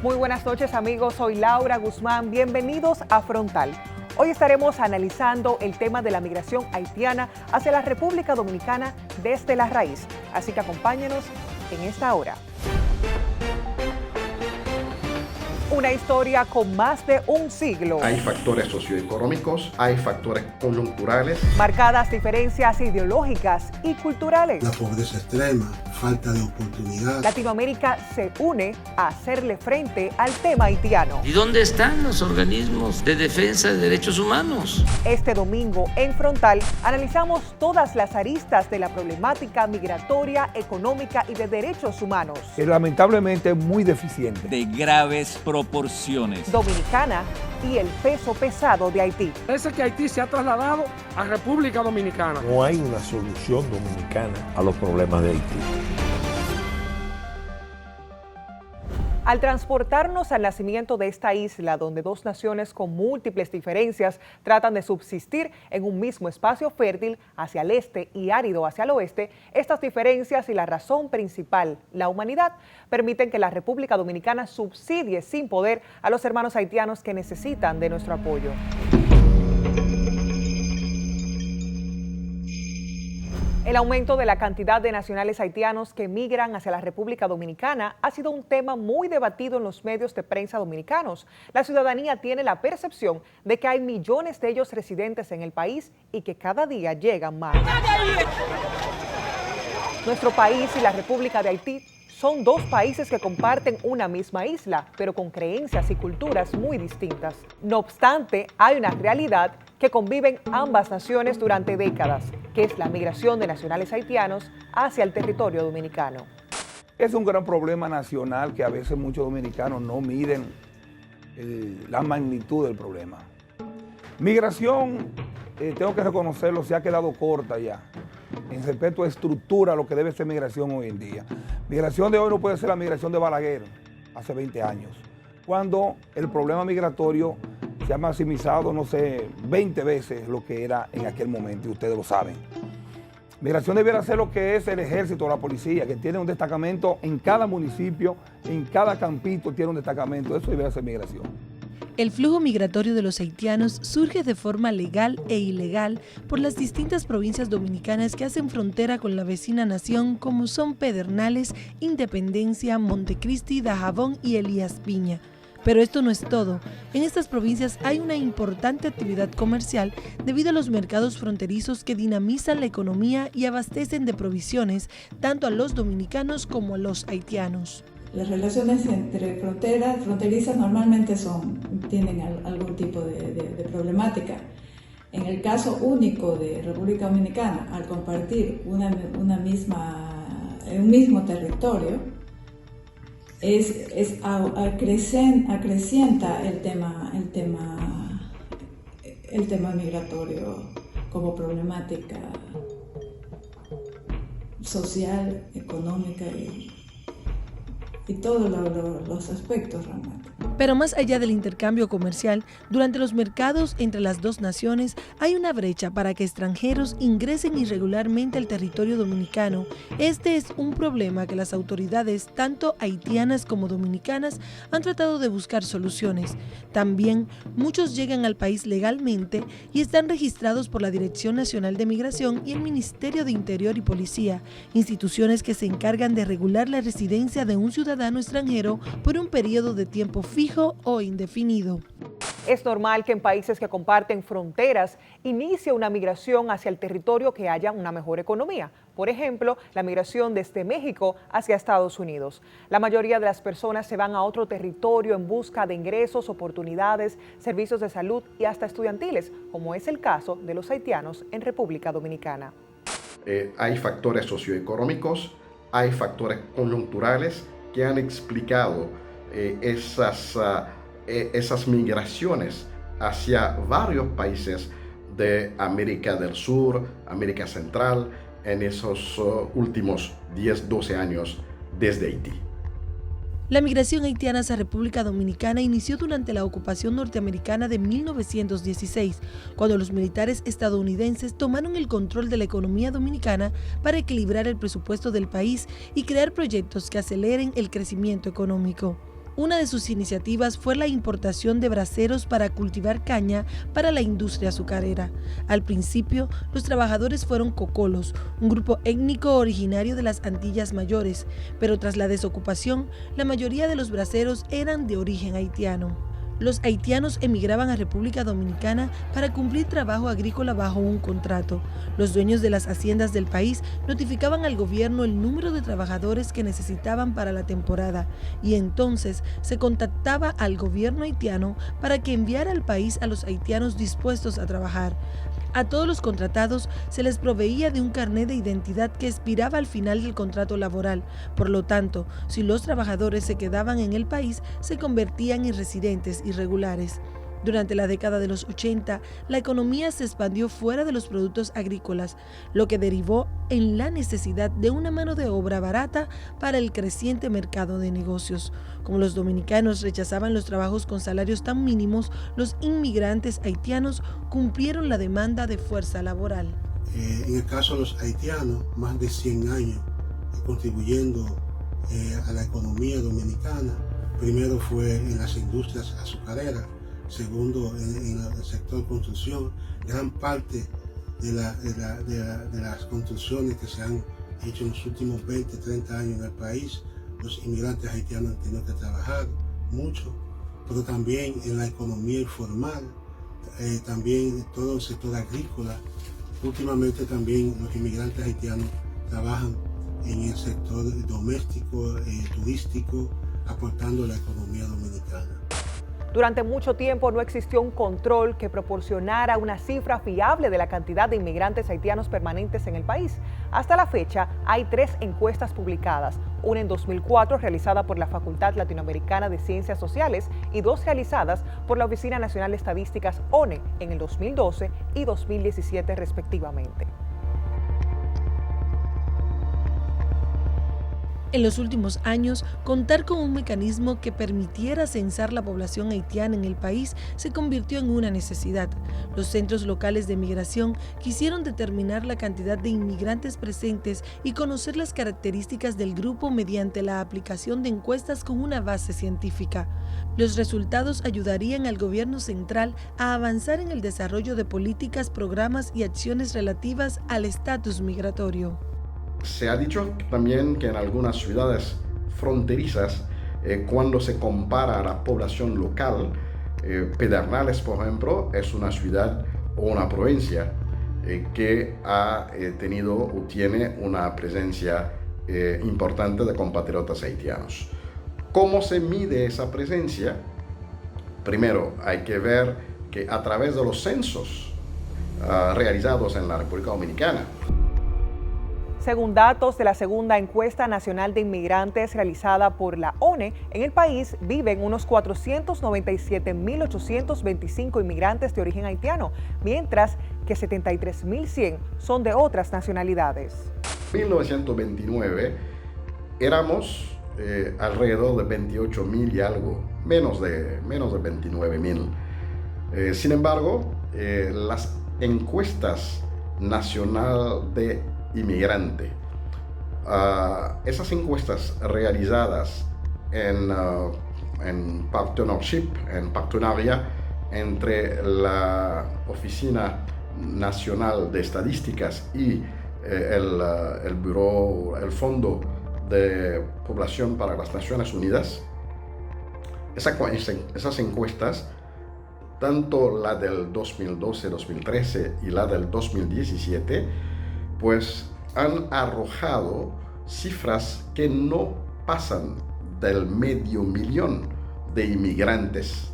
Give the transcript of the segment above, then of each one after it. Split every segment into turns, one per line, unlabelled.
Muy buenas noches amigos, soy Laura Guzmán, bienvenidos a Frontal. Hoy estaremos analizando el tema de la migración haitiana hacia la República Dominicana desde la raíz, así que acompáñenos en esta hora. Una historia con más de un siglo.
Hay factores socioeconómicos, hay factores coyunturales.
Marcadas diferencias ideológicas y culturales.
La pobreza extrema, falta de oportunidad.
Latinoamérica se une a hacerle frente al tema haitiano.
¿Y dónde están los organismos de defensa de derechos humanos?
Este domingo en Frontal analizamos todas las aristas de la problemática migratoria, económica y de derechos humanos.
Es lamentablemente muy deficiente.
De graves proporciones.
Dominicana y el peso pesado de Haití.
Parece que Haití se ha trasladado a República Dominicana.
No hay una solución dominicana a los problemas de Haití.
Al transportarnos al nacimiento de esta isla, donde dos naciones con múltiples diferencias tratan de subsistir en un mismo espacio fértil hacia el este y árido hacia el oeste, estas diferencias y la razón principal, la humanidad, permiten que la República Dominicana subsidie sin poder a los hermanos haitianos que necesitan de nuestro apoyo. El aumento de la cantidad de nacionales haitianos que migran hacia la República Dominicana ha sido un tema muy debatido en los medios de prensa dominicanos. La ciudadanía tiene la percepción de que hay millones de ellos residentes en el país y que cada día llegan más. Nuestro país y la República de Haití son dos países que comparten una misma isla, pero con creencias y culturas muy distintas. No obstante, hay una realidad que conviven ambas naciones durante décadas, que es la migración de nacionales haitianos hacia el territorio dominicano.
Es un gran problema nacional que a veces muchos dominicanos no miden la magnitud del problema. Migración, tengo que reconocerlo, se ha quedado corta ya en respecto a estructura, lo que debe ser migración hoy en día. Migración de hoy no puede ser la migración de Balaguer hace 20 años, cuando el problema migratorio se ha maximizado, no sé, 20 veces lo que era en aquel momento, y ustedes lo saben. Migración debiera ser lo que es el ejército o la policía, que tiene un destacamento en cada municipio, en cada campito tiene un destacamento, eso debiera ser migración.
El flujo migratorio de los haitianos surge de forma legal e ilegal por las distintas provincias dominicanas que hacen frontera con la vecina nación, como son Pedernales, Independencia, Montecristi, Dajabón y Elías Piña. Pero esto no es todo. En estas provincias hay una importante actividad comercial debido a los mercados fronterizos que dinamizan la economía y abastecen de provisiones tanto a los dominicanos como a los haitianos.
Las relaciones entre fronterizas normalmente tienen algún tipo de problemática. En el caso único de República Dominicana, al compartir un mismo territorio, acrecienta el tema migratorio como problemática social, económica y todos los aspectos realmente.
Pero más allá del intercambio comercial, durante los mercados entre las dos naciones hay una brecha para que extranjeros ingresen irregularmente al territorio dominicano. Este es un problema que las autoridades, tanto haitianas como dominicanas, han tratado de buscar soluciones. También muchos llegan al país legalmente y están registrados por la Dirección Nacional de Migración y el Ministerio de Interior y Policía, instituciones que se encargan de regular la residencia de un ciudadano extranjero por un periodo de tiempo fijo o indefinido.
Es normal que en países que comparten fronteras inicie una migración hacia el territorio que haya una mejor economía. Por ejemplo, la migración desde México hacia Estados Unidos. La mayoría de las personas se van a otro territorio en busca de ingresos, oportunidades, servicios de salud y hasta estudiantiles, como es el caso de los haitianos en República Dominicana.
Hay factores socioeconómicos, hay factores coyunturales que han explicado esas migraciones hacia varios países de América del Sur, América Central, en esos últimos 10-12 años desde Haití.
La migración haitiana hacia República Dominicana inició durante la ocupación norteamericana de 1916, cuando los militares estadounidenses tomaron el control de la economía dominicana para equilibrar el presupuesto del país y crear proyectos que aceleren el crecimiento económico. Una de sus iniciativas fue la importación de braseros para cultivar caña para la industria azucarera. Al principio, los trabajadores fueron cocolos, un grupo étnico originario de las Antillas Mayores, pero tras la desocupación, la mayoría de los braseros eran de origen haitiano. Los haitianos emigraban a República Dominicana para cumplir trabajo agrícola bajo un contrato. Los dueños de las haciendas del país notificaban al gobierno el número de trabajadores que necesitaban para la temporada y entonces se contactaba al gobierno haitiano para que enviara al país a los haitianos dispuestos a trabajar. A todos los contratados se les proveía de un carnet de identidad que expiraba al final del contrato laboral. Por lo tanto, si los trabajadores se quedaban en el país, se convertían en residentes irregulares. Durante la década de los 80, la economía se expandió fuera de los productos agrícolas, lo que derivó en la necesidad de una mano de obra barata para el creciente mercado de negocios. Como los dominicanos rechazaban los trabajos con salarios tan mínimos, los inmigrantes haitianos cumplieron la demanda de fuerza laboral.
En el caso de los haitianos, más de 100 años contribuyendo a la economía dominicana. Primero fue en las industrias azucareras, segundo en el sector construcción. Gran parte de las construcciones que se han hecho en los últimos 20, 30 años en el país, los inmigrantes haitianos han tenido que trabajar mucho, pero también en la economía informal, también en todo el sector agrícola. Últimamente también los inmigrantes haitianos trabajan en el sector doméstico, turístico, aportando a la economía dominicana.
Durante mucho tiempo no existió un control que proporcionara una cifra fiable de la cantidad de inmigrantes haitianos permanentes en el país. Hasta la fecha, hay 3 encuestas publicadas, una en 2004 realizada por la Facultad Latinoamericana de Ciencias Sociales y 2 realizadas por la Oficina Nacional de Estadísticas ONE en el 2012 y 2017 respectivamente.
En los últimos años, contar con un mecanismo que permitiera censar la población haitiana en el país se convirtió en una necesidad. Los centros locales de migración quisieron determinar la cantidad de inmigrantes presentes y conocer las características del grupo mediante la aplicación de encuestas con una base científica. Los resultados ayudarían al gobierno central a avanzar en el desarrollo de políticas, programas y acciones relativas al estatus migratorio.
Se ha dicho también que en algunas ciudades fronterizas, cuando se compara a la población local, Pedernales, por ejemplo, es una ciudad o una provincia que ha tenido o tiene una presencia importante de compatriotas haitianos. ¿Cómo se mide esa presencia? Primero, hay que ver que a través de los censos realizados en la República Dominicana,
según datos de la segunda encuesta nacional de inmigrantes realizada por la ONE, en el país viven unos 497.825 inmigrantes de origen haitiano, mientras que 73.100 son de otras nacionalidades.
En 1929 éramos alrededor de 28.000 y algo, menos de 29.000. Sin embargo, las encuestas nacional de inmigrante. Esas encuestas realizadas en partnership, en partenariat entre la Oficina Nacional de Estadísticas y el Fondo de Población para las Naciones Unidas, esas encuestas, tanto la del 2012-2013 y la del 2017, pues han arrojado cifras que no pasan del 500.000 de inmigrantes.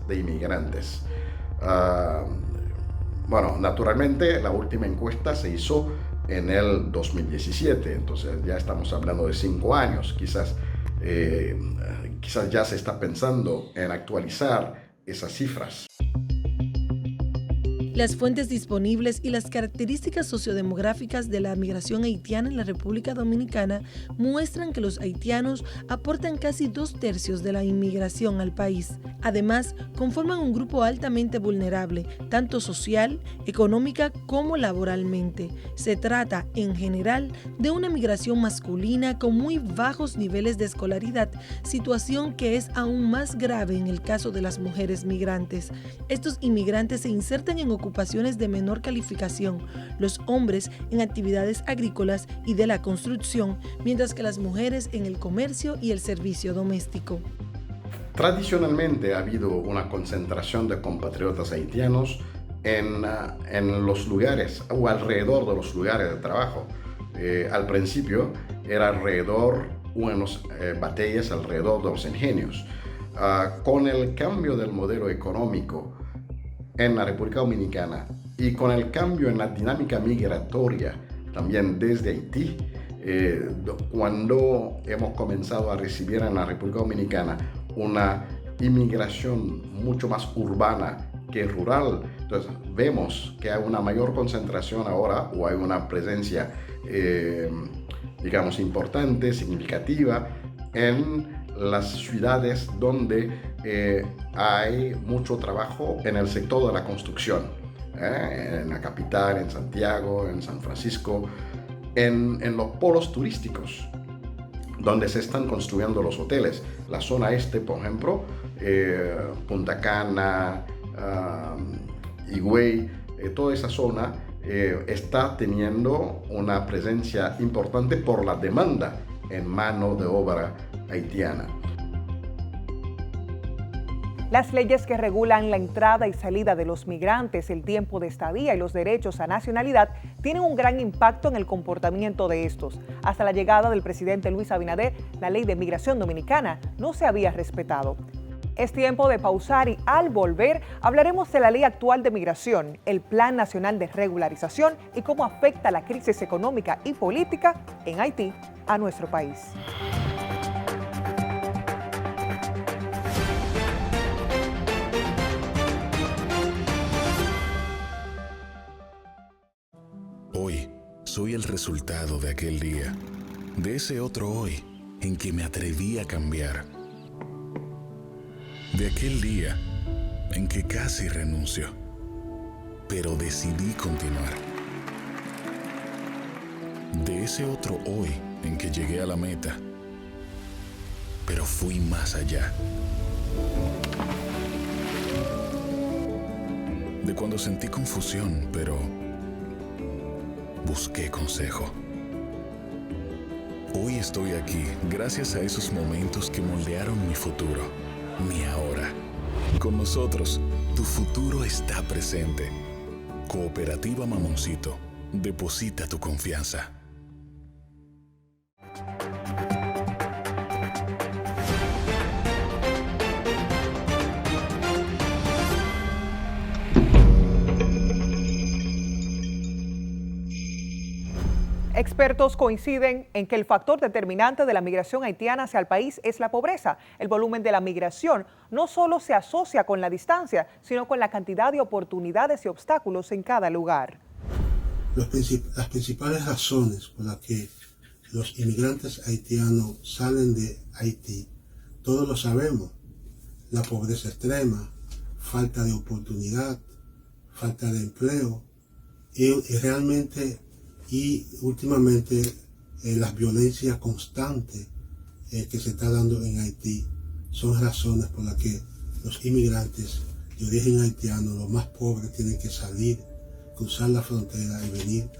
Bueno, naturalmente la última encuesta se hizo en el 2017, entonces ya estamos hablando de 5 años, quizás ya se está pensando en actualizar esas cifras.
Las fuentes disponibles y las características sociodemográficas de la migración haitiana en la República Dominicana muestran que los haitianos aportan casi 2/3 de la inmigración al país. Además, conforman un grupo altamente vulnerable, tanto social, económica como laboralmente. Se trata, en general, de una migración masculina con muy bajos niveles de escolaridad, situación que es aún más grave en el caso de las mujeres migrantes. Estos inmigrantes se insertan en ocupaciones de menor calificación, los hombres en actividades agrícolas y de la construcción, mientras que las mujeres en el comercio y el servicio doméstico.
Tradicionalmente ha habido una concentración de compatriotas haitianos en los lugares o alrededor de los lugares de trabajo. Al principio era alrededor unas batallas alrededor de los ingenios. Con el cambio del modelo económico en la República Dominicana y con el cambio en la dinámica migratoria también desde Haití, cuando hemos comenzado a recibir en la República Dominicana una inmigración mucho más urbana que rural, entonces vemos que hay una mayor concentración ahora, o hay una presencia digamos importante, significativa en las ciudades donde hay mucho trabajo en el sector de la construcción, en la capital, en Santiago, en San Francisco, en los polos turísticos donde se están construyendo los hoteles. La zona este, por ejemplo, Punta Cana, Higüey, toda esa zona está teniendo una presencia importante por la demanda en mano de obra haitiana.
Las leyes que regulan la entrada y salida de los migrantes, el tiempo de estadía y los derechos a nacionalidad tienen un gran impacto en el comportamiento de estos. Hasta la llegada del presidente Luis Abinader, la ley de migración dominicana no se había respetado. Es tiempo de pausar y al volver hablaremos de la ley actual de migración, el Plan Nacional de Regularización y cómo afecta la crisis económica y política en Haití a nuestro país.
Hoy soy el resultado de aquel día, de ese otro hoy en que me atreví a cambiar. De aquel día en que casi renuncio, pero decidí continuar. De ese otro hoy en que llegué a la meta, pero fui más allá. De cuando sentí confusión, pero busqué consejo. Hoy estoy aquí gracias a esos momentos que moldearon mi futuro, mi ahora. Con nosotros, tu futuro está presente. Cooperativa Mamoncito, deposita tu confianza.
Expertos coinciden en que el factor determinante de la migración haitiana hacia el país es la pobreza. El volumen de la migración no solo se asocia con la distancia, sino con la cantidad de oportunidades y obstáculos en cada lugar.
Las principales razones por las que los inmigrantes haitianos salen de Haití, todos lo sabemos: la pobreza extrema, falta de oportunidad, falta de empleo y realmente y últimamente las violencias constantes que se está dando en Haití son razones por las que los inmigrantes de origen haitiano, los más pobres, tienen que salir, cruzar la frontera y venir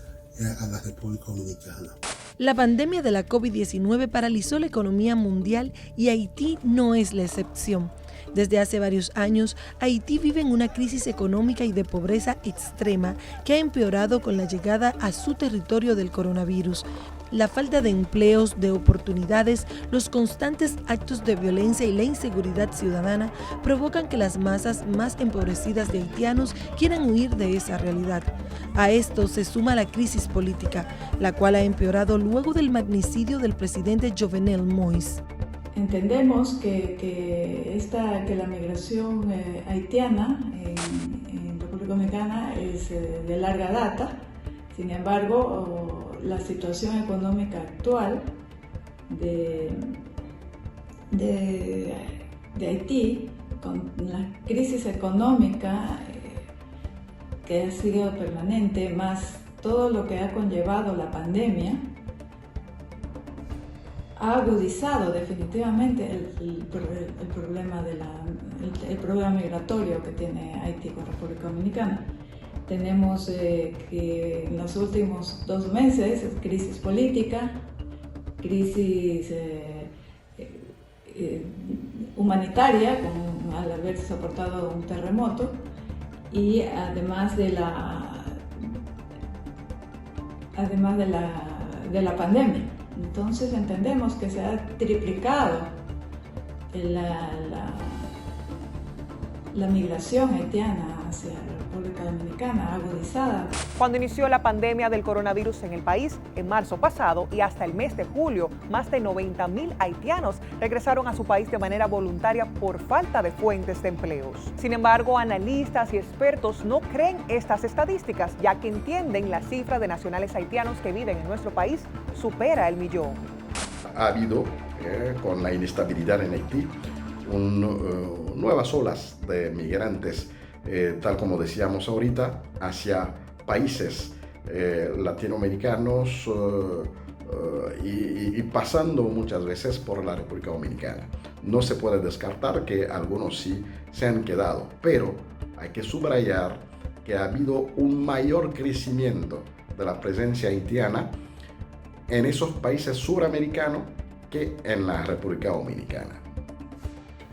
a la República Dominicana.
La pandemia de la COVID-19 paralizó la economía mundial y Haití no es la excepción. Desde hace varios años, Haití vive en una crisis económica y de pobreza extrema que ha empeorado con la llegada a su territorio del coronavirus. La falta de empleos, de oportunidades, los constantes actos de violencia y la inseguridad ciudadana provocan que las masas más empobrecidas de haitianos quieran huir de esa realidad. A esto se suma la crisis política, la cual ha empeorado luego del magnicidio del presidente Jovenel Moïse.
Entendemos que la migración haitiana en República Dominicana es de larga data. Sin embargo, la situación económica actual de Haití, con la crisis económica que ha sido permanente, más todo lo que ha conllevado la pandemia, ha agudizado definitivamente el problema migratorio que tiene Haití con República Dominicana. Tenemos que en los últimos 2 meses crisis política, crisis humanitaria, al haber soportado un terremoto, y además de la pandemia. Entonces entendemos que se ha triplicado la migración haitiana hacia la República Dominicana, agudizada.
Cuando inició la pandemia del coronavirus en el país, en marzo pasado y hasta el mes de julio, más de 90,000 haitianos regresaron a su país de manera voluntaria por falta de fuentes de empleos. Sin embargo, analistas y expertos no creen estas estadísticas, ya que entienden la cifra de nacionales haitianos que viven en nuestro país supera el 1,000,000.
Ha habido, con la inestabilidad en Haití, nuevas olas de migrantes, tal como decíamos ahorita, hacia países latinoamericanos y pasando muchas veces por la República Dominicana. No se puede descartar que algunos sí se han quedado, pero hay que subrayar que ha habido un mayor crecimiento de la presencia haitiana en esos países suramericanos que en la República Dominicana.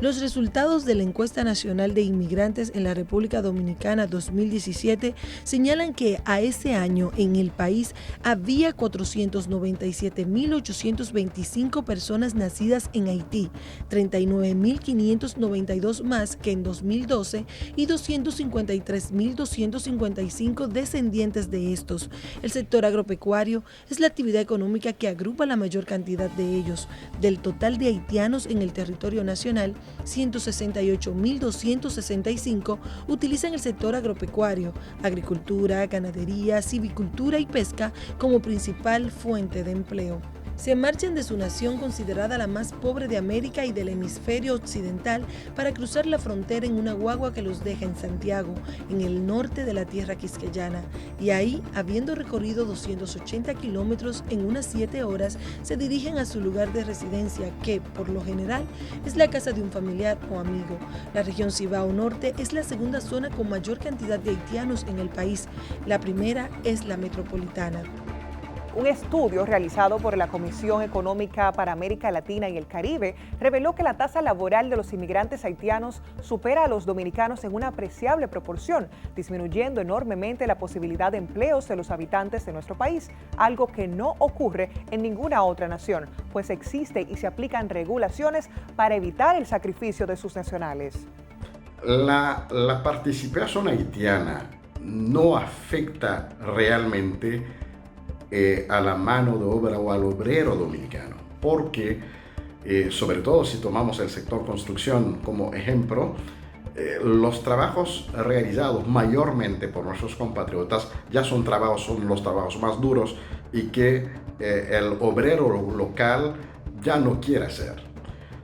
Los resultados de la Encuesta Nacional de Inmigrantes en la República Dominicana 2017 señalan que a ese año en el país había 497.825 personas nacidas en Haití, 39.592 más que en 2012 y 253.255 descendientes de estos. El sector agropecuario es la actividad económica que agrupa la mayor cantidad de ellos. Del total de haitianos en el territorio nacional, 168.265 utilizan el sector agropecuario, agricultura, ganadería, silvicultura y pesca como principal fuente de empleo. Se marchan de su nación considerada la más pobre de América y del hemisferio occidental para cruzar la frontera en una guagua que los deja en Santiago, en el norte de la tierra quisqueyana. Y ahí, habiendo recorrido 280 kilómetros en unas 7 horas, se dirigen a su lugar de residencia, que, por lo general, es la casa de un familiar o amigo. La región Cibao Norte es la segunda zona con mayor cantidad de haitianos en el país. La primera es la metropolitana.
Un estudio realizado por la Comisión Económica para América Latina y el Caribe reveló que la tasa laboral de los inmigrantes haitianos supera a los dominicanos en una apreciable proporción, disminuyendo enormemente la posibilidad de empleos de los habitantes de nuestro país, algo que no ocurre en ninguna otra nación, pues existe y se aplican regulaciones para evitar el sacrificio de sus nacionales.
La participación haitiana no afecta realmente a la mano de obra o al obrero dominicano, porque sobre todo si tomamos el sector construcción como ejemplo, los trabajos realizados mayormente por nuestros compatriotas ya son los trabajos más duros y que el obrero local ya no quiere hacer.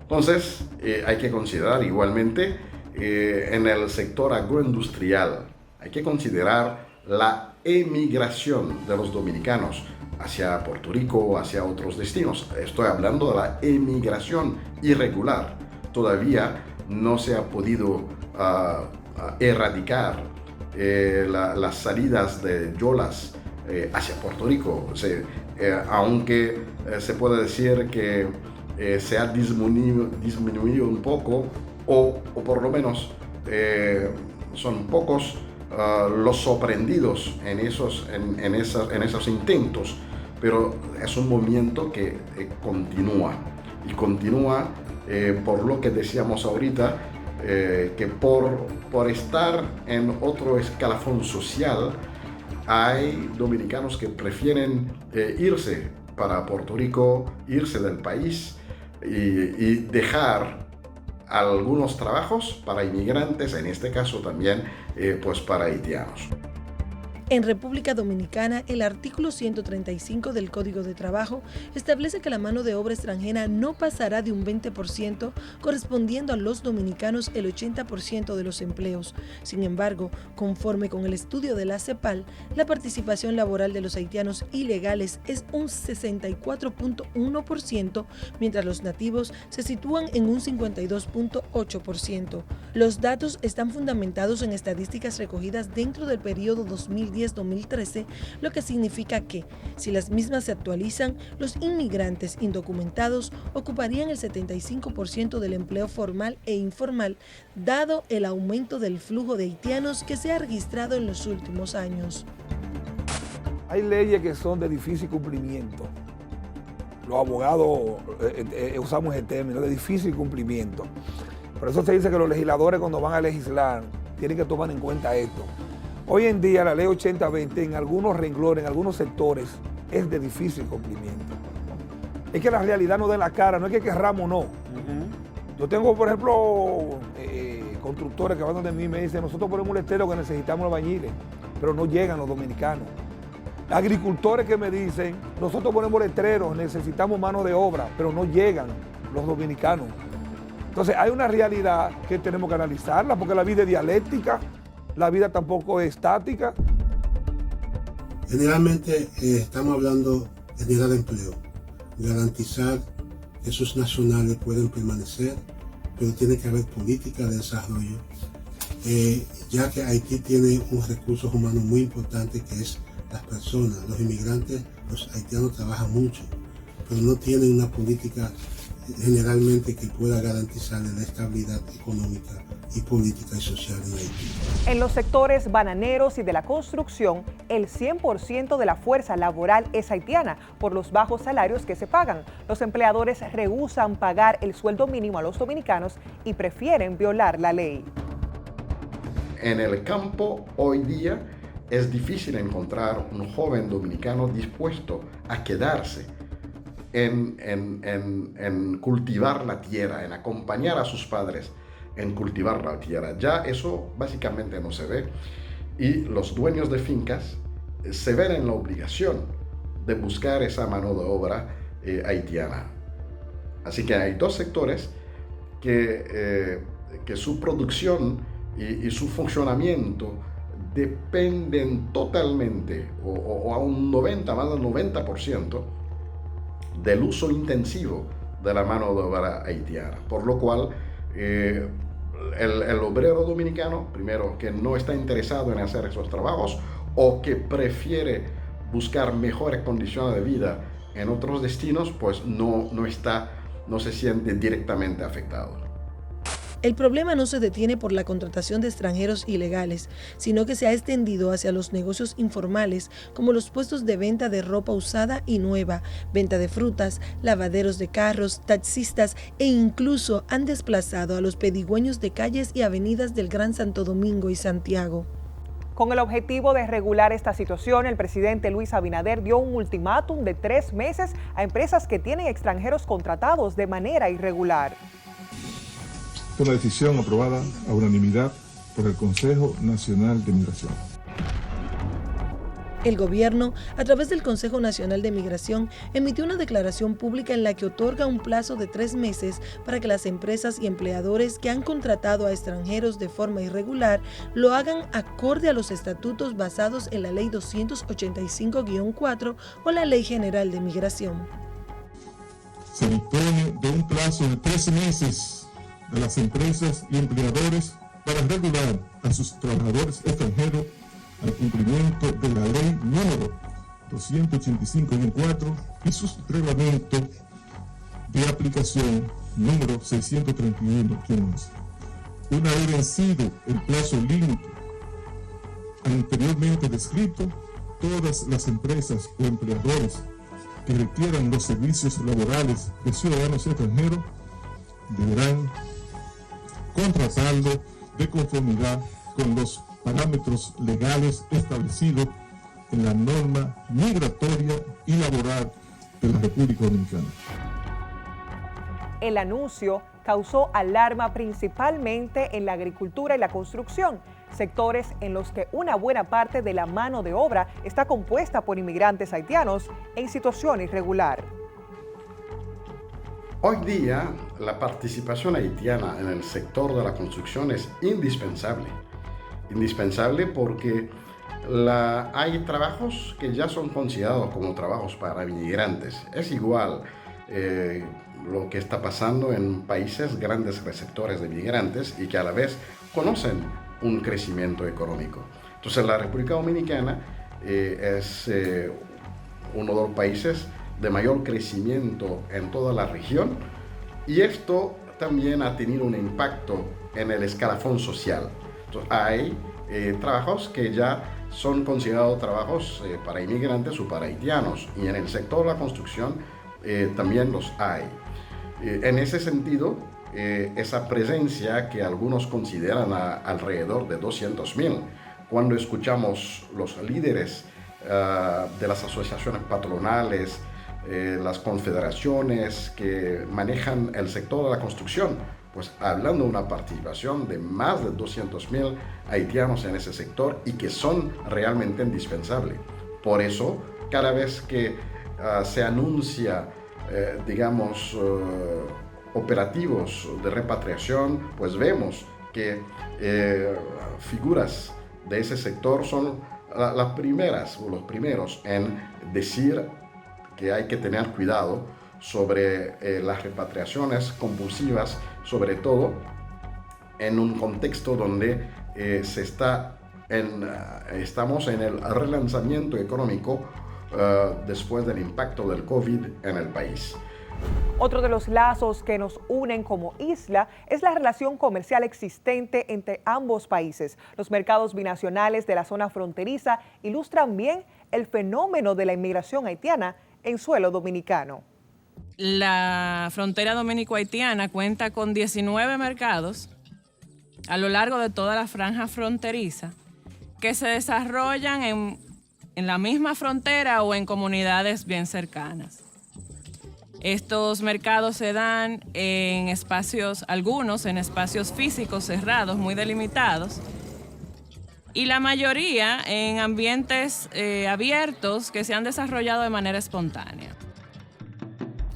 Entonces hay que considerar igualmente en el sector agroindustrial, hay que considerar la emigración de los dominicanos hacia Puerto Rico o hacia otros destinos. Estoy hablando de la emigración irregular. Todavía no se ha podido erradicar las salidas de yolas hacia Puerto Rico. Aunque se puede decir que se ha disminuido un poco o por lo menos son pocos los sorprendidos en esos intentos, pero es un movimiento que continúa por lo que decíamos ahorita, que por estar en otro escalafón social hay dominicanos que prefieren irse para Puerto Rico, irse del país y dejar algunos trabajos para inmigrantes, en este caso también pues para haitianos.
En República Dominicana, el artículo 135 del Código de Trabajo establece que la mano de obra extranjera no pasará de un 20%, correspondiendo a los dominicanos el 80% de los empleos. Sin embargo, conforme con el estudio de la CEPAL, la participación laboral de los haitianos ilegales es un 64.1%, mientras los nativos se sitúan en un 52.8%. Los datos están fundamentados en estadísticas recogidas dentro del periodo 2010-2013, lo que significa que, si las mismas se actualizan, los inmigrantes indocumentados ocuparían el 75% del empleo formal e informal, dado el aumento del flujo de haitianos que se ha registrado en los últimos años.
Hay leyes que son de difícil cumplimiento. Los abogados usamos el término de difícil cumplimiento. Por eso se dice que los legisladores, cuando van a legislar, tienen que tomar en cuenta esto. Hoy en día la ley 8020 en algunos renglones, en algunos sectores, es de difícil cumplimiento. Es que la realidad no da la cara, no es que querramos o no. Yo tengo, por ejemplo, constructores que van donde mí y me dicen, nosotros ponemos un letrero que necesitamos albañiles, pero no llegan los dominicanos. Agricultores que me dicen, nosotros ponemos letreros, necesitamos mano de obra, pero no llegan los dominicanos. Entonces hay una realidad que tenemos que analizarla, porque la vida es dialéctica, la vida tampoco es estática.
Generalmente estamos hablando de generar empleo, garantizar que sus nacionales pueden permanecer, pero tiene que haber política de desarrollo, ya que Haití tiene unos recursos humanos muy importantes que es las personas, los inmigrantes, los haitianos trabajan mucho, pero no tienen una política generalmente que pueda garantizar la estabilidad económica y política y social en Haití.
En los sectores bananeros y de la construcción, el 100% de la fuerza laboral es haitiana por los bajos salarios que se pagan. Los empleadores rehúsan pagar el sueldo mínimo a los dominicanos y prefieren violar la ley.
En el campo hoy día es difícil encontrar un joven dominicano dispuesto a quedarse en cultivar la tierra, en acompañar a sus padres en cultivar la tierra. Ya eso básicamente no se ve y los dueños de fincas se ven en la obligación de buscar esa mano de obra haitiana. Así que hay dos sectores que su producción y su funcionamiento dependen totalmente o a un 90, más del 90% del uso intensivo de la mano de obra haitiana, por lo cual el obrero dominicano, primero, que no está interesado en hacer esos trabajos o que prefiere buscar mejores condiciones de vida en otros destinos, pues no se siente directamente afectado.
El problema no se detiene por la contratación de extranjeros ilegales, sino que se ha extendido hacia los negocios informales, como los puestos de venta de ropa usada y nueva, venta de frutas, lavaderos de carros, taxistas e incluso han desplazado a los pedigüeños de calles y avenidas del Gran Santo Domingo y Santiago.
Con el objetivo de regular esta situación, el presidente Luis Abinader dio un ultimátum de 3 meses a empresas que tienen extranjeros contratados de manera irregular.
Fue una decisión aprobada a unanimidad por el Consejo Nacional de Migración.
El gobierno, a través del Consejo Nacional de Migración, emitió una declaración pública en la que otorga un plazo de 3 meses para que las empresas y empleadores que han contratado a extranjeros de forma irregular lo hagan acorde a los estatutos basados en la Ley 285-4 o la Ley General de Migración.
Se dispone de un plazo de 13 meses a las empresas y empleadores para regular a sus trabajadores extranjeros al cumplimiento de la ley número 285-4 y sus reglamentos de aplicación número 631-11. Una vez vencido el plazo límite anteriormente descrito, todas las empresas o empleadores que requieran los servicios laborales de ciudadanos extranjeros deberán contratarlo de conformidad con los parámetros legales establecidos en la norma migratoria y laboral de la República Dominicana.
El anuncio causó alarma principalmente en la agricultura y la construcción, sectores en los que una buena parte de la mano de obra está compuesta por inmigrantes haitianos en situación irregular.
Hoy día, la participación haitiana en el sector de la construcción es indispensable. Indispensable porque hay trabajos que ya son considerados como trabajos para inmigrantes. Es igual lo que está pasando en países grandes receptores de inmigrantes y que a la vez conocen un crecimiento económico. Entonces la República Dominicana es uno de los países de mayor crecimiento en toda la región y esto también ha tenido un impacto en el escalafón social. Entonces, hay trabajos que ya son considerados trabajos para inmigrantes o para haitianos y en el sector de la construcción también los hay. En ese sentido, esa presencia que algunos consideran alrededor de 200,000, cuando escuchamos los líderes de las asociaciones patronales, las confederaciones que manejan el sector de la construcción, pues hablando de una participación de más de 200,000 haitianos en ese sector y que son realmente indispensables. Por eso, cada vez que se anuncia, operativos de repatriación, pues vemos que figuras de ese sector son las primeras o los primeros en decir que hay que tener cuidado sobre las repatriaciones compulsivas, sobre todo en un contexto donde estamos en el relanzamiento económico después del impacto del COVID en el país.
Otro de los lazos que nos unen como isla es la relación comercial existente entre ambos países. Los mercados binacionales de la zona fronteriza ilustran bien el fenómeno de la inmigración haitiana en suelo dominicano.
La frontera dominico-haitiana cuenta con 19 mercados a lo largo de toda la franja fronteriza que se desarrollan en la misma frontera o en comunidades bien cercanas. Estos mercados se dan en algunos en espacios físicos cerrados, muy delimitados, y la mayoría en ambientes abiertos que se han desarrollado de manera espontánea.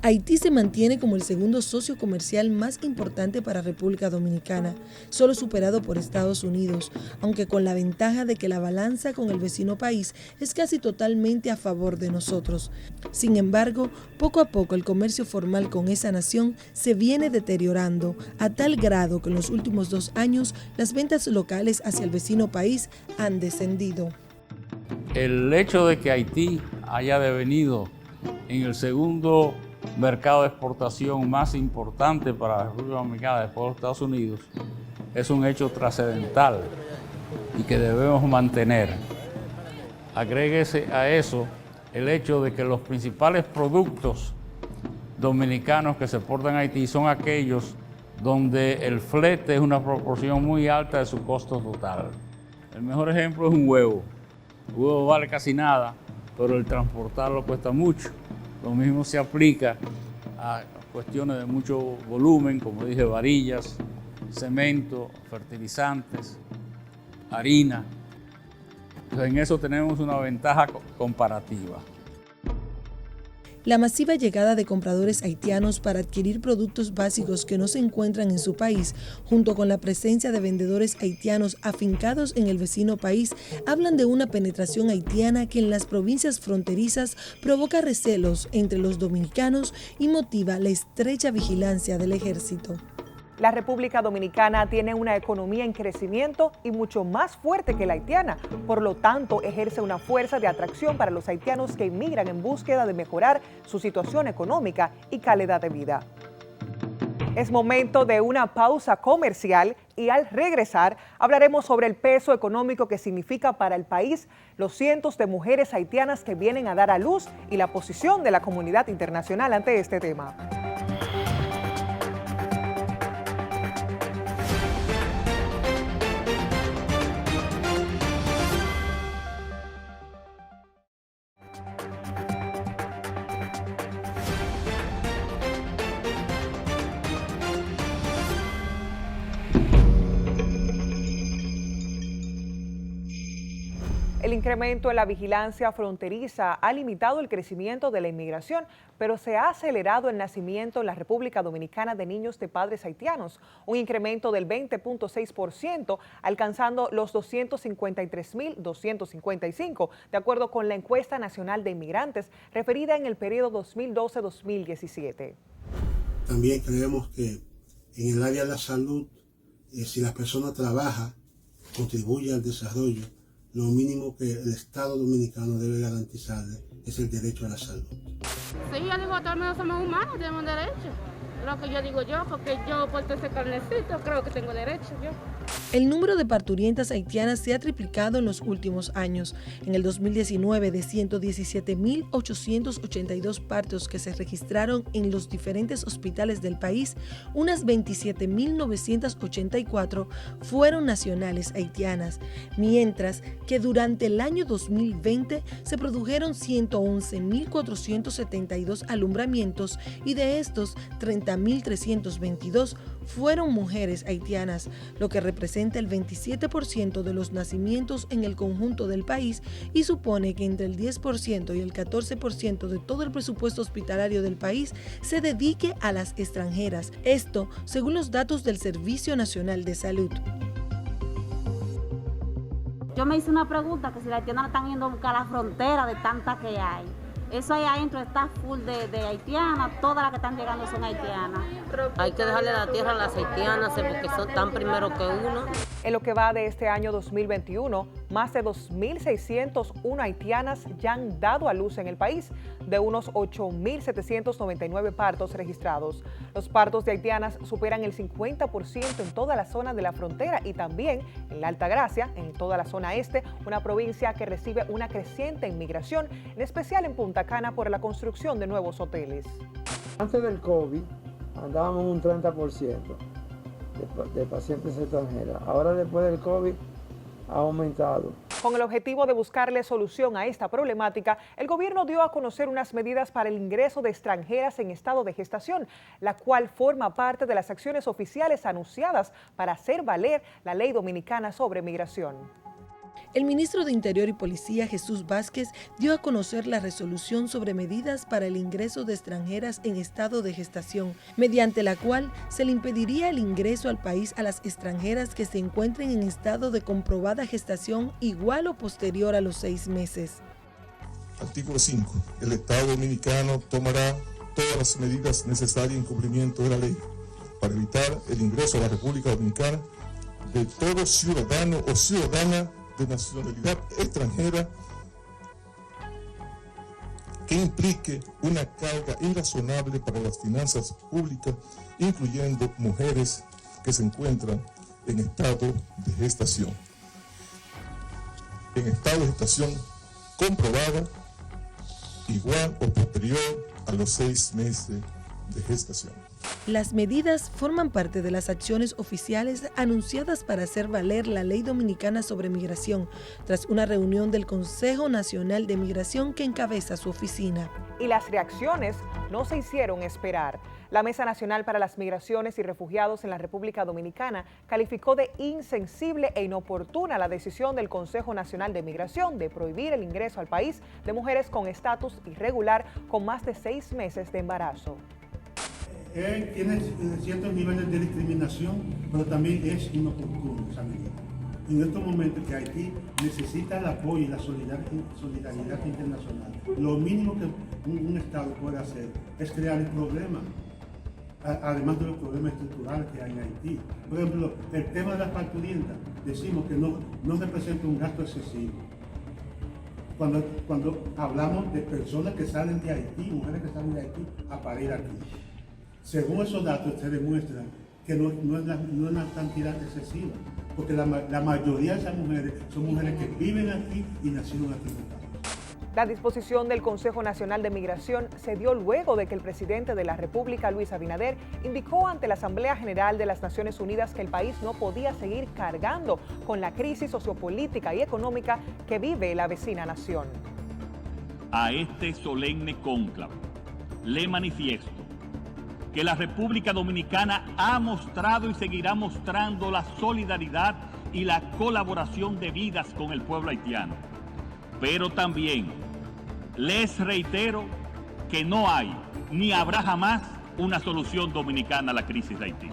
Haití se mantiene como el segundo socio comercial más importante para República Dominicana, solo superado por Estados Unidos, aunque con la ventaja de que la balanza con el vecino país es casi totalmente a favor de nosotros. Sin embargo, poco a poco el comercio formal con esa nación se viene deteriorando, a tal grado que en los últimos 2 años las ventas locales hacia el vecino país han descendido.
El hecho de que Haití haya devenido en el segundo mercado de exportación más importante para la República Dominicana después de los Estados Unidos es un hecho trascendental y que debemos mantener. Agréguese a eso el hecho de que los principales productos dominicanos que se exportan a Haití son aquellos donde el flete es una proporción muy alta de su costo total. El mejor ejemplo es un huevo. El huevo vale casi nada, pero el transportarlo cuesta mucho. Lo mismo se aplica a cuestiones de mucho volumen, como dije, varillas, cemento, fertilizantes, harina. Entonces, en eso tenemos una ventaja comparativa.
La masiva llegada de compradores haitianos para adquirir productos básicos que no se encuentran en su país, junto con la presencia de vendedores haitianos afincados en el vecino país, hablan de una penetración haitiana que en las provincias fronterizas provoca recelos entre los dominicanos y motiva la estrecha vigilancia del ejército.
La República Dominicana tiene una economía en crecimiento y mucho más fuerte que la haitiana, por lo tanto ejerce una fuerza de atracción para los haitianos que inmigran en búsqueda de mejorar su situación económica y calidad de vida. Es momento de una pausa comercial y al regresar hablaremos sobre el peso económico que significa para el país los cientos de mujeres haitianas que vienen a dar a luz y la posición de la comunidad internacional ante este tema. incremento en la vigilancia fronteriza ha limitado el crecimiento de la inmigración, pero se ha acelerado el nacimiento en la República Dominicana de niños de padres haitianos, un incremento del 20.6%, alcanzando los 253.255, de acuerdo con la encuesta nacional de inmigrantes referida en el periodo 2012-2017.
También creemos que en el área de la salud, si la persona trabaja, contribuye al desarrollo, lo mínimo que el Estado dominicano debe garantizarle es el derecho a la salud.
Sí, yo digo, todos menos somos humanos, tenemos derecho. Lo que yo digo yo, porque yo por ese carnecito creo que tengo derecho yo.
El número de parturientas haitianas se ha triplicado en los últimos años. En el 2019, de 117.882 partos que se registraron en los diferentes hospitales del país, unas 27.984 fueron nacionales haitianas, mientras que durante el año 2020 se produjeron 111.472 alumbramientos y de estos 30.322 fueron mujeres haitianas, lo que representa el 27% de los nacimientos en el conjunto del país y supone que entre el 10% y el 14% de todo el presupuesto hospitalario del país se dedique a las extranjeras. Esto según los datos del Servicio Nacional de Salud.
Yo me hice una pregunta, que si las haitianas están yendo a buscar la frontera de tantas que hay. Eso ahí adentro está full de haitianas, todas las que están llegando son haitianas.
Hay que dejarle la tierra a las haitianas porque son tan primero que uno.
En lo que va de este año 2021, más de 2.601 haitianas ya han dado a luz en el país, de unos 8.799 partos registrados. Los partos de haitianas superan el 50% en toda la zona de la frontera y también en la Altagracia, en toda la zona este, una provincia que recibe una creciente inmigración, en especial en Punta Cana por la construcción de nuevos hoteles.
Antes del COVID andábamos un 30% de pacientes extranjeras. Ahora después del COVID ha aumentado.
Con el objetivo de buscarle solución a esta problemática, el gobierno dio a conocer unas medidas para el ingreso de extranjeras en estado de gestación, la cual forma parte de las acciones oficiales anunciadas para hacer valer la ley dominicana sobre migración.
El ministro de Interior y Policía, Jesús Vázquez, dio a conocer la resolución sobre medidas para el ingreso de extranjeras en estado de gestación, mediante la cual se le impediría el ingreso al país a las extranjeras que se encuentren en estado de comprobada gestación igual o posterior a los 6 meses.
Artículo 5. El Estado dominicano tomará todas las medidas necesarias en cumplimiento de la ley para evitar el ingreso a la República Dominicana de todo ciudadano o ciudadana de nacionalidad extranjera que implique una carga irrazonable para las finanzas públicas, incluyendo mujeres que se encuentran en estado de gestación. En estado de gestación comprobada igual o posterior a los 6 meses de gestación.
Las medidas forman parte de las acciones oficiales anunciadas para hacer valer la Ley Dominicana sobre Migración, tras una reunión del Consejo Nacional de Migración que encabeza su oficina.
Y las reacciones no se hicieron esperar. La Mesa Nacional para las Migraciones y Refugiados en la República Dominicana calificó de insensible e inoportuna la decisión del Consejo Nacional de Migración de prohibir el ingreso al país de mujeres con estatus irregular con más de 6 meses de embarazo.
Tiene ciertos niveles de discriminación, pero también es inoportuno esa medida. En estos momentos que Haití necesita el apoyo y la solidaridad internacional, lo mínimo que un Estado puede hacer es crear el problema, además de los problemas estructurales que hay en Haití. Por ejemplo, el tema de las parturientas, decimos que no representa un gasto excesivo. Cuando hablamos de personas que salen de Haití, mujeres que salen de Haití a parir aquí. Según esos datos se demuestra que no es una cantidad excesiva, porque la mayoría de esas mujeres son mujeres que viven aquí y nacieron aquí.
La disposición del Consejo Nacional de Migración se dio luego de que el presidente de la República, Luis Abinader, indicó ante la Asamblea General de las Naciones Unidas que el país no podía seguir cargando con la crisis sociopolítica y económica que vive la vecina nación.
A este solemne cónclave le manifiesto que la República Dominicana ha mostrado y seguirá mostrando la solidaridad y la colaboración debidas con el pueblo haitiano, Pero también les reitero que no hay ni habrá jamás una solución dominicana a la crisis de Haití.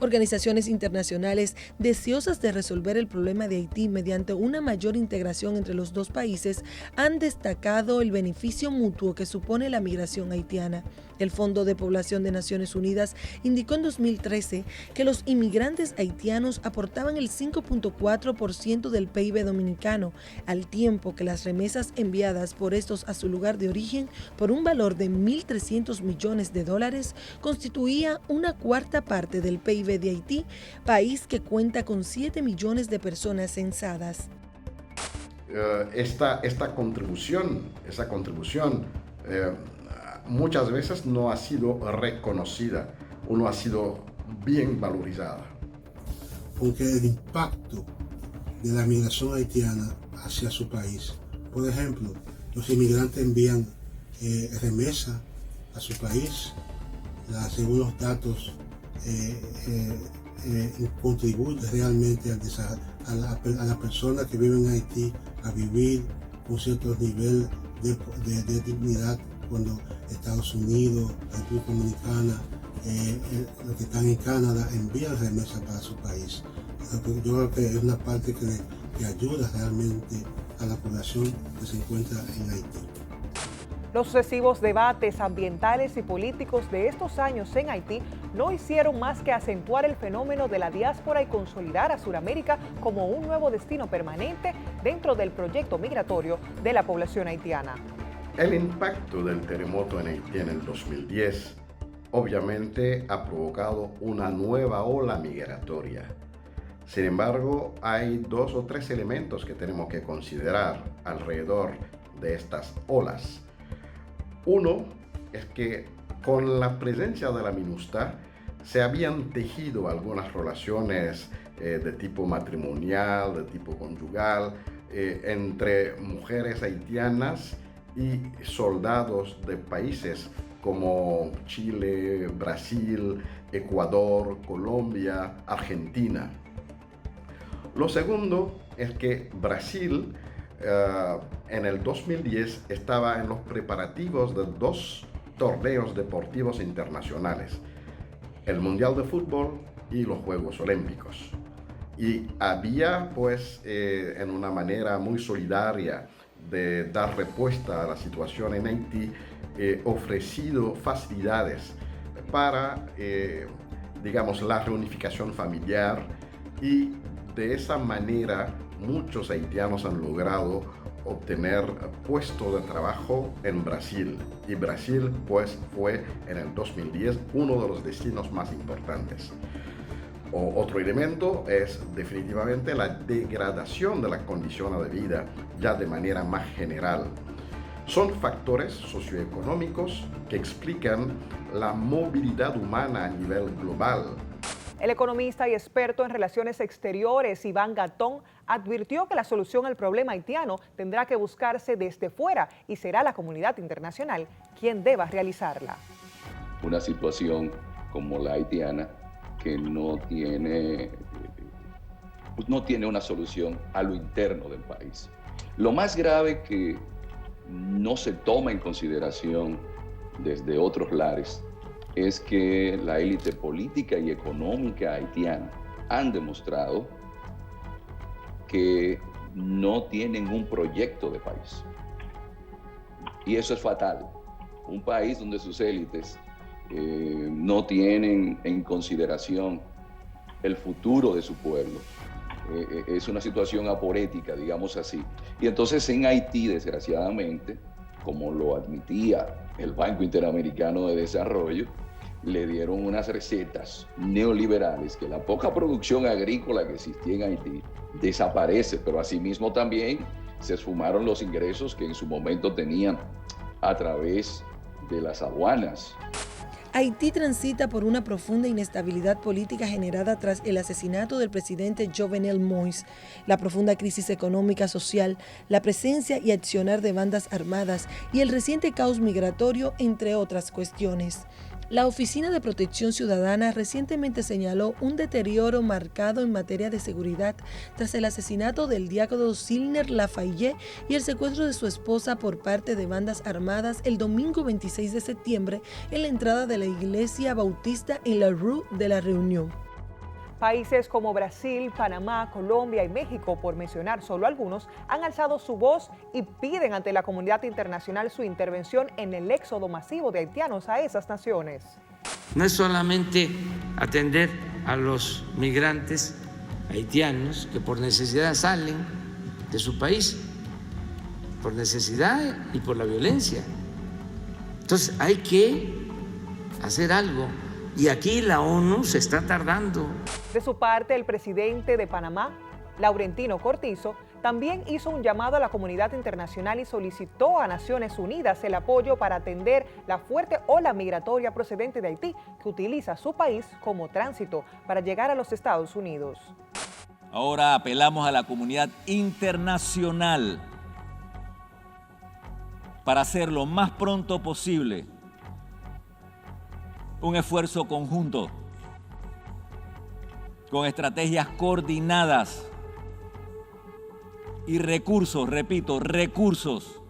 Organizaciones internacionales deseosas de resolver el problema de Haití mediante una mayor integración entre los dos países han destacado el beneficio mutuo que supone la migración haitiana. El Fondo de Población de Naciones Unidas indicó en 2013 que los inmigrantes haitianos aportaban el 5.4% del PIB dominicano, al tiempo que las remesas enviadas por estos a su lugar de origen por un valor de $1.300 millones constituía una cuarta parte del PIB de Haití, país que cuenta con 7 millones de personas censadas.
Esa contribución muchas veces no ha sido reconocida o no ha sido bien valorizada.
Porque el impacto de la migración haitiana hacia su país, por ejemplo, los inmigrantes envían remesa a su país, según los datos contribuye realmente a la persona que vive en Haití a vivir con cierto nivel de dignidad cuando Estados Unidos, República Dominicana, los que están en Canadá envían remesas para su país. Yo creo que es una parte que ayuda realmente a la población que se encuentra en Haití.
Los sucesivos debates ambientales y políticos de estos años en Haití no hicieron más que acentuar el fenómeno de la diáspora y consolidar a Sudamérica como un nuevo destino permanente dentro del proyecto migratorio de la población haitiana.
El impacto del terremoto en Haití en el 2010 obviamente ha provocado una nueva ola migratoria. Sin embargo, hay 2 o 3 elementos que tenemos que considerar alrededor de estas olas. Uno es que con la presencia de la MINUSTAH se habían tejido algunas relaciones de tipo matrimonial, de tipo conyugal, entre mujeres haitianas y soldados de países como Chile, Brasil, Ecuador, Colombia, Argentina. Lo segundo es que Brasil en el 2010 estaba en los preparativos de 2 torneos deportivos internacionales, el Mundial de Fútbol y los Juegos Olímpicos. Y había, pues, en una manera muy solidaria de dar respuesta a la situación en Haití, ofrecido facilidades para, digamos, la reunificación familiar, y de esa manera muchos haitianos han logrado obtener puestos de trabajo en Brasil. Y Brasil, pues, fue en el 2010 uno de los destinos más importantes. Otro elemento es definitivamente la degradación de las condiciones de vida ya de manera más general. Son factores socioeconómicos que explican la movilidad humana a nivel global.
El economista y experto en relaciones exteriores, Iván Gatón, advirtió que la solución al problema haitiano tendrá que buscarse desde fuera y será la comunidad internacional quien deba realizarla.
Una situación como la haitiana que no tiene una solución a lo interno del país. Lo más grave que no se toma en consideración desde otros lares es que la élite política y económica haitiana han demostrado que no tienen un proyecto de país. Y eso es fatal. Un país donde sus élites no tienen en consideración el futuro de su pueblo. Es una situación aporética, digamos así. Y entonces en Haití, desgraciadamente, como lo admitía el Banco Interamericano de Desarrollo, le dieron unas recetas neoliberales que la poca producción agrícola que existía en Haití desaparece, pero asimismo también se esfumaron los ingresos que en su momento tenían a través de las aduanas.
Haití transita por una profunda inestabilidad política generada tras el asesinato del presidente Jovenel Moïse, la profunda crisis económica social, la presencia y accionar de bandas armadas y el reciente caos migratorio, entre otras cuestiones. La Oficina de Protección Ciudadana recientemente señaló un deterioro marcado en materia de seguridad tras el asesinato del diácono Silner Lafayette y el secuestro de su esposa por parte de bandas armadas el domingo 26 de septiembre en la entrada de la iglesia bautista en la Rue de la Reunión.
Países como Brasil, Panamá, Colombia y México, por mencionar solo algunos, han alzado su voz y piden ante la comunidad internacional su intervención en el éxodo masivo de haitianos a esas naciones.
No es solamente atender a los migrantes haitianos que por necesidad salen de su país, por necesidad y por la violencia. Entonces hay que hacer algo. Y aquí la ONU se está tardando.
De su parte, el presidente de Panamá, Laurentino Cortizo, también hizo un llamado a la comunidad internacional y solicitó a Naciones Unidas el apoyo para atender la fuerte ola migratoria procedente de Haití, que utiliza su país como tránsito para llegar a los Estados Unidos.
Ahora apelamos a la comunidad internacional para hacer lo más pronto posible un esfuerzo conjunto, con estrategias coordinadas y recursos, repito, recursos,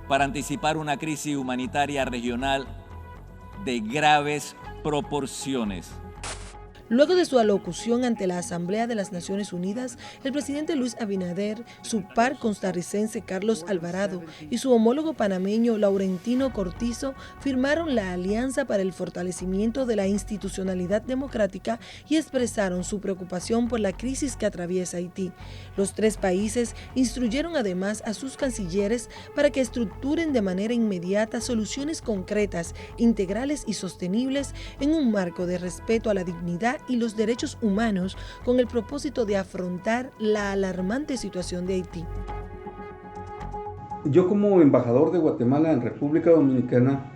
para anticipar una crisis humanitaria regional de graves proporciones.
Luego de su alocución ante la Asamblea de las Naciones Unidas, el presidente Luis Abinader, su par costarricense Carlos Alvarado y su homólogo panameño Laurentino Cortizo firmaron la Alianza para el Fortalecimiento de la Institucionalidad Democrática y expresaron su preocupación por la crisis que atraviesa Haití. Los tres países instruyeron además a sus cancilleres para que estructuren de manera inmediata soluciones concretas, integrales y sostenibles en un marco de respeto a la dignidad y los derechos humanos con el propósito de afrontar la alarmante situación de Haití.
Yo como embajador de Guatemala en República Dominicana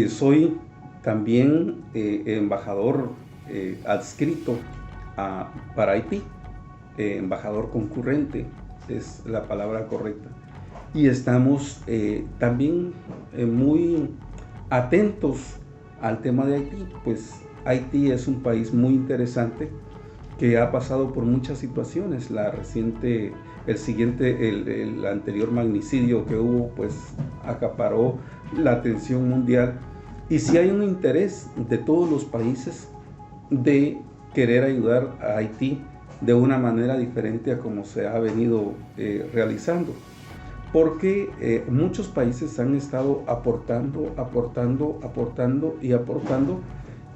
soy también embajador adscrito para Haití, embajador concurrente es la palabra correcta, y estamos también muy atentos al tema de Haití, pues Haití es un país muy interesante que ha pasado por muchas situaciones. El anterior magnicidio que hubo, pues acaparó la atención mundial. Y sí hay un interés de todos los países de querer ayudar a Haití de una manera diferente a como se ha venido realizando. Porque muchos países han estado aportando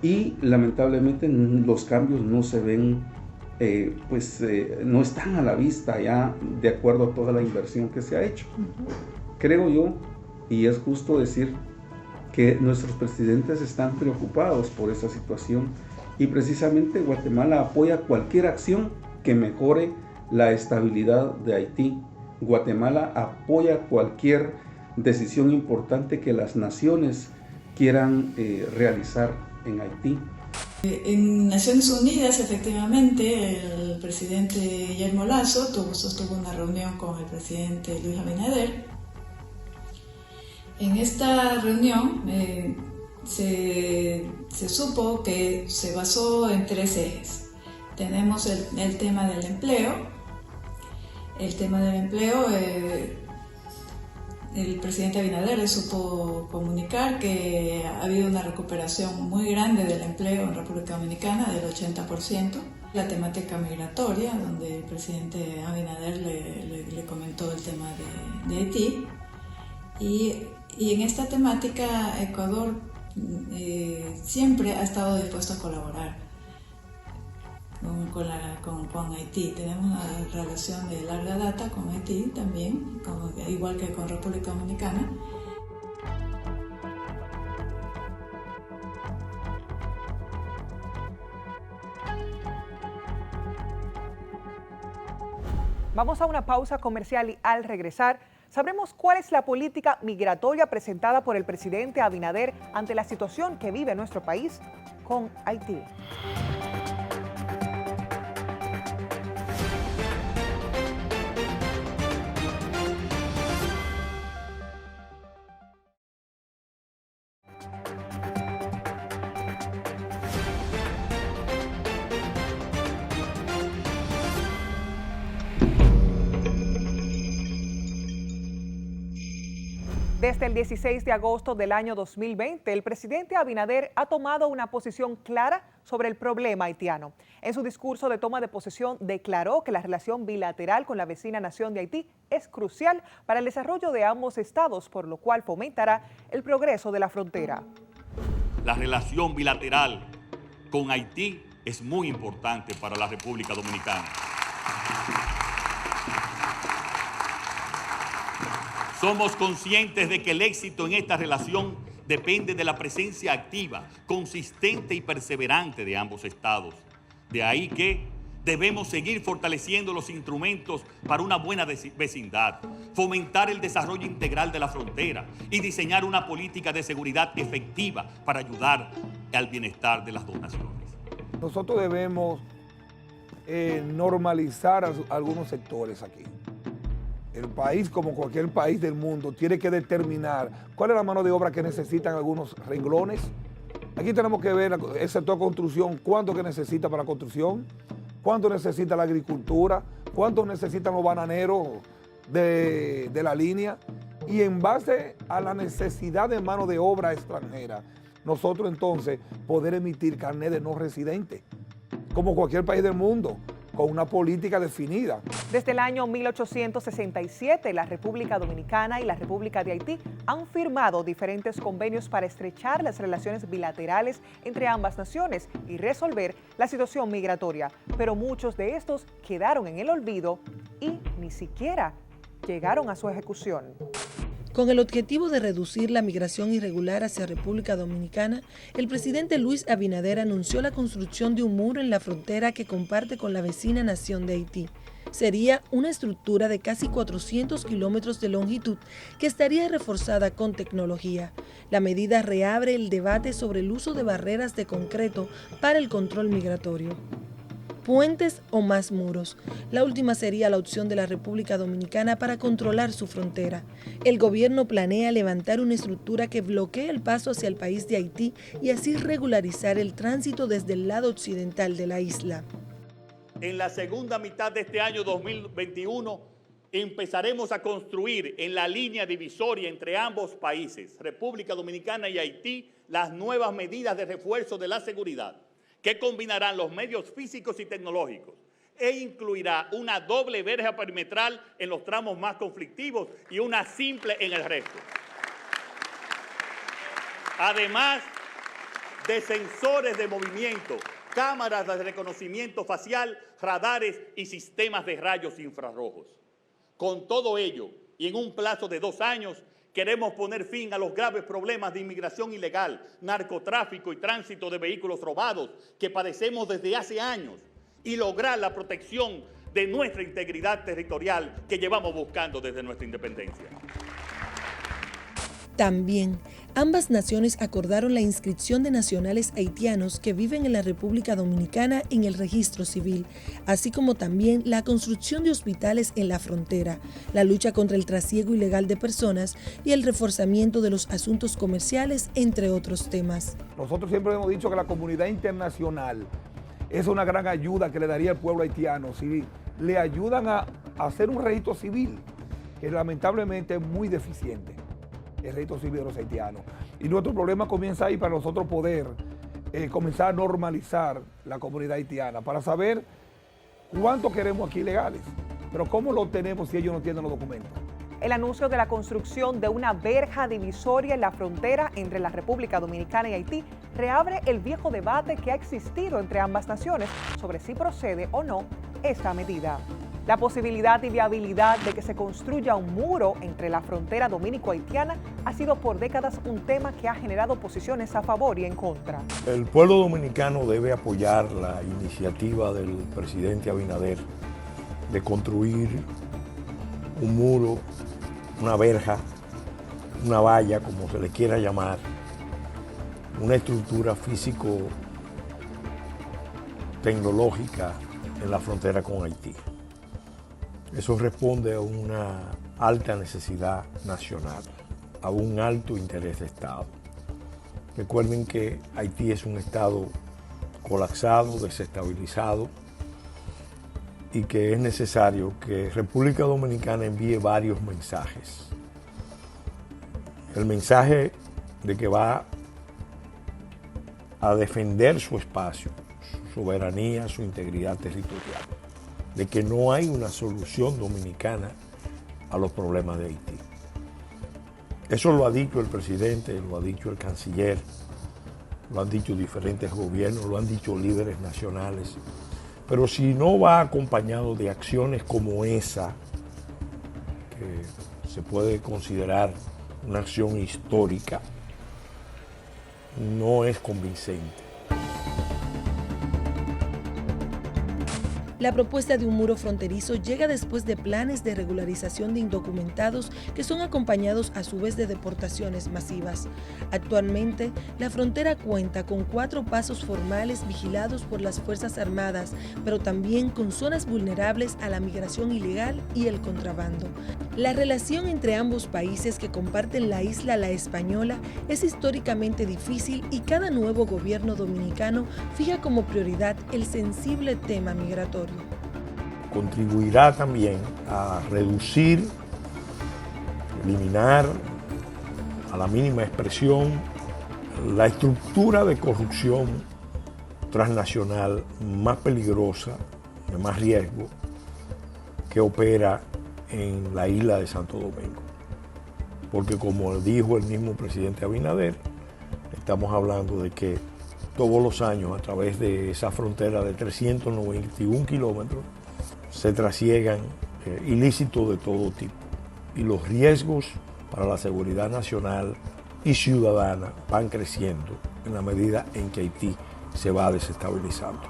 y lamentablemente los cambios no se ven, no están a la vista ya de acuerdo a toda la inversión que se ha hecho. Creo yo, y es justo decir, que nuestros presidentes están preocupados por esa situación y precisamente Guatemala apoya cualquier acción que mejore la estabilidad de Haití. Guatemala apoya cualquier decisión importante que las naciones quieran realizar en Haití.
En Naciones Unidas, efectivamente, el presidente Guillermo Lasso sostuvo una reunión con el presidente Luis Abinader. En esta reunión se supo que se basó en tres ejes. Tenemos el tema del empleo. El tema del empleo, el presidente Abinader le supo comunicar que ha habido una recuperación muy grande del empleo en República Dominicana, del 80%. La temática migratoria, donde el presidente Abinader le comentó el tema de Haití. Y en esta temática Ecuador siempre ha estado dispuesto a colaborar con Haití. Tenemos una relación de larga data con Haití también, igual que con República Dominicana.
Vamos a una pausa comercial y al regresar sabremos cuál es la política migratoria presentada por el presidente Abinader ante la situación que vive nuestro país con Haití. Desde el 16 de agosto del año 2020, el presidente Abinader ha tomado una posición clara sobre el problema haitiano. En su discurso de toma de posesión declaró que la relación bilateral con la vecina nación de Haití es crucial para el desarrollo de ambos estados, por lo cual fomentará el progreso de la frontera.
La relación bilateral con Haití es muy importante para la República Dominicana. Somos conscientes de que el éxito en esta relación depende de la presencia activa, consistente y perseverante de ambos estados. De ahí que debemos seguir fortaleciendo los instrumentos para una buena vecindad, fomentar el desarrollo integral de la frontera y diseñar una política de seguridad efectiva para ayudar al bienestar de las dos naciones.
Nosotros debemos normalizar algunos sectores aquí. El país, como cualquier país del mundo, tiene que determinar cuál es la mano de obra que necesitan algunos renglones. Aquí tenemos que ver el sector construcción, cuánto que necesita para la construcción, cuánto necesita la agricultura, cuánto necesitan los bananeros de la línea. Y en base a la necesidad de mano de obra extranjera, nosotros entonces poder emitir carnet de no residente, como cualquier país del mundo, con una política definida.
Desde el año 1867, la República Dominicana y la República de Haití han firmado diferentes convenios para estrechar las relaciones bilaterales entre ambas naciones y resolver la situación migratoria, pero muchos de estos quedaron en el olvido y ni siquiera llegaron a su ejecución.
Con el objetivo de reducir la migración irregular hacia República Dominicana, el presidente Luis Abinader anunció la construcción de un muro en la frontera que comparte con la vecina nación de Haití. Sería una estructura de casi 400 kilómetros de longitud que estaría reforzada con tecnología. La medida reabre el debate sobre el uso de barreras de concreto para el control migratorio. Puentes o más muros. La última sería la opción de la República Dominicana para controlar su frontera. El gobierno planea levantar una estructura que bloquee el paso hacia el país de Haití y así regularizar el tránsito desde el lado occidental de la isla.
En la segunda mitad de este año 2021 empezaremos a construir en la línea divisoria entre ambos países, República Dominicana y Haití, las nuevas medidas de refuerzo de la seguridad, que combinarán los medios físicos y tecnológicos e incluirá una doble verja perimetral en los tramos más conflictivos y una simple en el resto. Además de sensores de movimiento, cámaras de reconocimiento facial, radares y sistemas de rayos infrarrojos. Con todo ello, y en un plazo de 2 años, queremos poner fin a los graves problemas de inmigración ilegal, narcotráfico y tránsito de vehículos robados que padecemos desde hace años y lograr la protección de nuestra integridad territorial que llevamos buscando desde nuestra independencia.
También, ambas naciones acordaron la inscripción de nacionales haitianos que viven en la República Dominicana en el registro civil, así como también la construcción de hospitales en la frontera, la lucha contra el trasiego ilegal de personas y el reforzamiento de los asuntos comerciales, entre otros temas.
Nosotros siempre hemos dicho que la comunidad internacional es una gran ayuda que le daría al pueblo haitiano si le ayudan a hacer un registro civil, que lamentablemente es muy deficiente, el registro civil de los haitianos. Y nuestro problema comienza ahí para nosotros poder comenzar a normalizar la comunidad haitiana, para saber cuánto queremos aquí legales, pero cómo lo tenemos si ellos no tienen los documentos.
El anuncio de la construcción de una verja divisoria en la frontera entre la República Dominicana y Haití reabre el viejo debate que ha existido entre ambas naciones sobre si procede o no esta medida. La posibilidad y viabilidad de que se construya un muro entre la frontera dominico-haitiana ha sido por décadas un tema que ha generado posiciones a favor y en contra.
El pueblo dominicano debe apoyar la iniciativa del presidente Abinader de construir un muro, una verja, una valla, como se le quiera llamar, una estructura físico-tecnológica en la frontera con Haití. Eso responde a una alta necesidad nacional, a un alto interés de Estado. Recuerden que Haití es un Estado colapsado, desestabilizado, y que es necesario que República Dominicana envíe varios mensajes. el mensaje de que va a defender su espacio, su soberanía, su integridad territorial, de que no hay una solución dominicana a los problemas de Haití. Eso lo ha dicho el presidente, lo ha dicho el canciller, lo han dicho diferentes gobiernos, lo han dicho líderes nacionales. Pero si no va acompañado de acciones como esa, que se puede considerar una acción histórica, no es convincente.
La propuesta de un muro fronterizo llega después de planes de regularización de indocumentados que son acompañados a su vez de deportaciones masivas. Actualmente, la frontera cuenta con 4 pasos formales vigilados por las Fuerzas Armadas, pero también con zonas vulnerables a la migración ilegal y el contrabando. La relación entre ambos países que comparten la isla La Española es históricamente difícil y cada nuevo gobierno dominicano fija como prioridad el sensible tema migratorio.
Contribuirá también a reducir, eliminar a la mínima expresión la estructura de corrupción transnacional más peligrosa, de más riesgo, que opera en la isla de Santo Domingo. Porque como dijo el mismo presidente Abinader, estamos hablando de que todos los años a través de esa frontera de 391 kilómetros se trasiegan ilícitos de todo tipo. Y los riesgos para la seguridad nacional y ciudadana van creciendo en la medida en que Haití se va desestabilizando.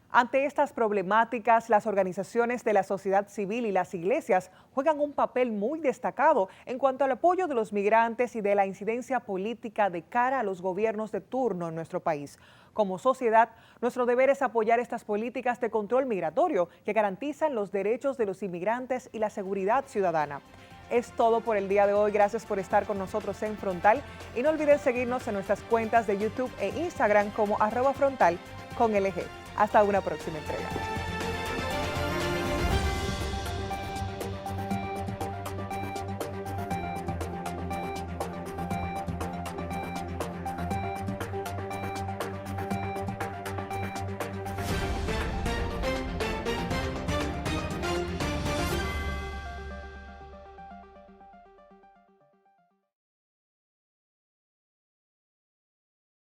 Ante estas problemáticas, las organizaciones de la sociedad civil y las iglesias juegan un papel muy destacado en cuanto al apoyo de los migrantes y de la incidencia política de cara a los gobiernos de turno en nuestro país. Como sociedad, nuestro deber es apoyar estas políticas de control migratorio que garantizan los derechos de los inmigrantes y la seguridad ciudadana. Es todo por el día de hoy. Gracias por estar con nosotros en Frontal y no olviden seguirnos en nuestras cuentas de YouTube e Instagram como @frontal con LG. Hasta una próxima entrega.